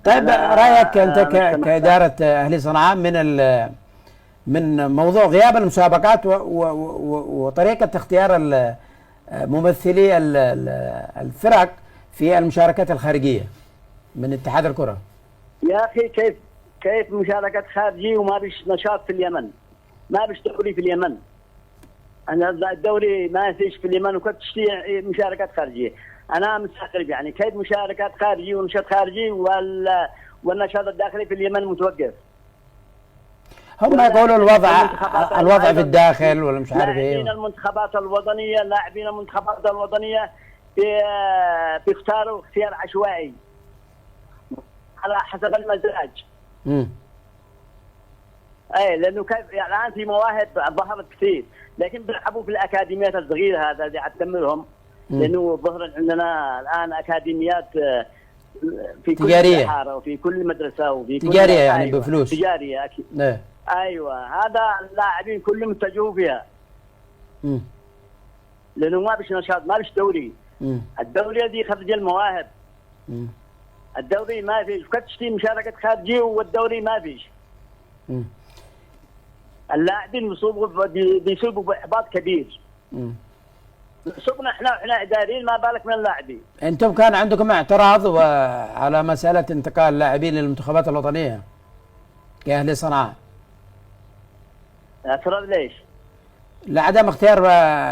طيب رايك انت كاداره اهلي صنعاء من موضوع غياب المسابقات وطريقه اختيار ممثلي الفرق في المشاركات الخارجيه من اتحاد الكره؟ يا اخي كيف مشاركه خارجي وما بيش نشاط في اليمن، ما بيش دوري في اليمن. انا الدوري ما فيش في اليمن وكنت تشتي مشاركات خارجيه. انا مستغرب يعني كيف مشاركات خارجي ونشاط خارجي والنشاط الداخلي في اليمن متوقف. هم يقولوا الوضع في الداخل ولا مش عارف ايه. لاعبين المنتخبات الوطنيه بيختاروا اختيار عشوائي على حسب المزاج. اي لانه كيف يعني الان في مواهب ظهرت كثير، لكن بيلعبوا في الاكاديميات الصغيره هذا اللي تدمرهم، لانه ظهر عندنا الان اكاديميات في كل تجاريه حاره وفي كل مدرسه وفي كل تجاريه يعني أيوة. بفلوس تجاريه اكيد. ايوه هذا اللاعبين كلهم اتجهوا فيها. لانه ما بيش نشاط، ما بيش دوري. الدوري الذي يخرج المواهب. الدوري ما فيش، كنت تشتي مشاركه خارجيه والدوري ما فيش. اللاعبين بيصيبوا باحباط كبير. صرنا احنا اداريين، ما بالك من اللاعبين. انتم كان عندكم اعتراض على مساله انتقال اللاعبين للمنتخبات الوطنيه كاهلي صنعاء؟ اعتراض ليش؟ لعدم اختيار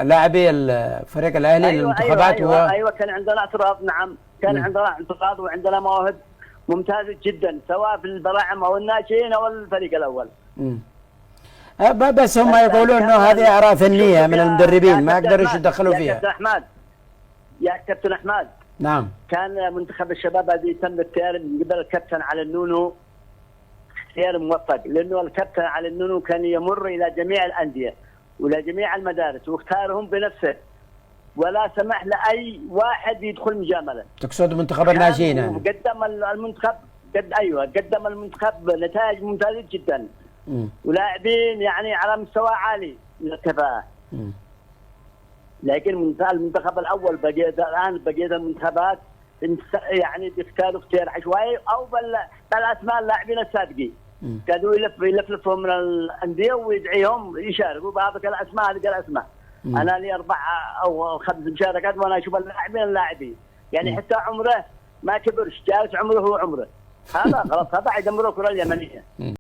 لاعبي الفريق الاهلي للمنتخبات. ايوه كان عندنا اعتراض. نعم كان عندنا اعتراض، وعندنا مواهب ممتازه جدا سواء في البراعم او الناشئين او الفريق الاول. بس هم يقولون انه هذه اراء فنيه من المدربين ما يقدروش يدخلوا فيها. يا كابتن احمد نعم، كان منتخب الشباب الذي تم اختياره من قبل الكابتن علي النونو اختيار موفق، لانه الكابتن علي النونو كان يمر الى جميع الانديه والى جميع المدارس واختارهم بنفسه، ولا سمح لاي واحد يدخل مجامله. تقصد منتخب الناشئين يعني؟ قدم المنتخب نتائج ممتازه جدا. ولاعبين يعني على مستوى عالي من الكفاءه. لكن المنتخب الاول بقيت المنتخبات يعني بيختاروا اختيار عشوائي او بالاسماء اللاعبين السابقين. كانوا يلفلفهم من الانديه ويدعيهم يشاركوا بهذه الاسماء. انا لي 4 أو 5 مشاركات وانا اشوف اللاعبين يعني حتى عمره ما كبرش، جالس عمره هو عمره. هذا غلط، هذا يدمروا الكره اليمنيه.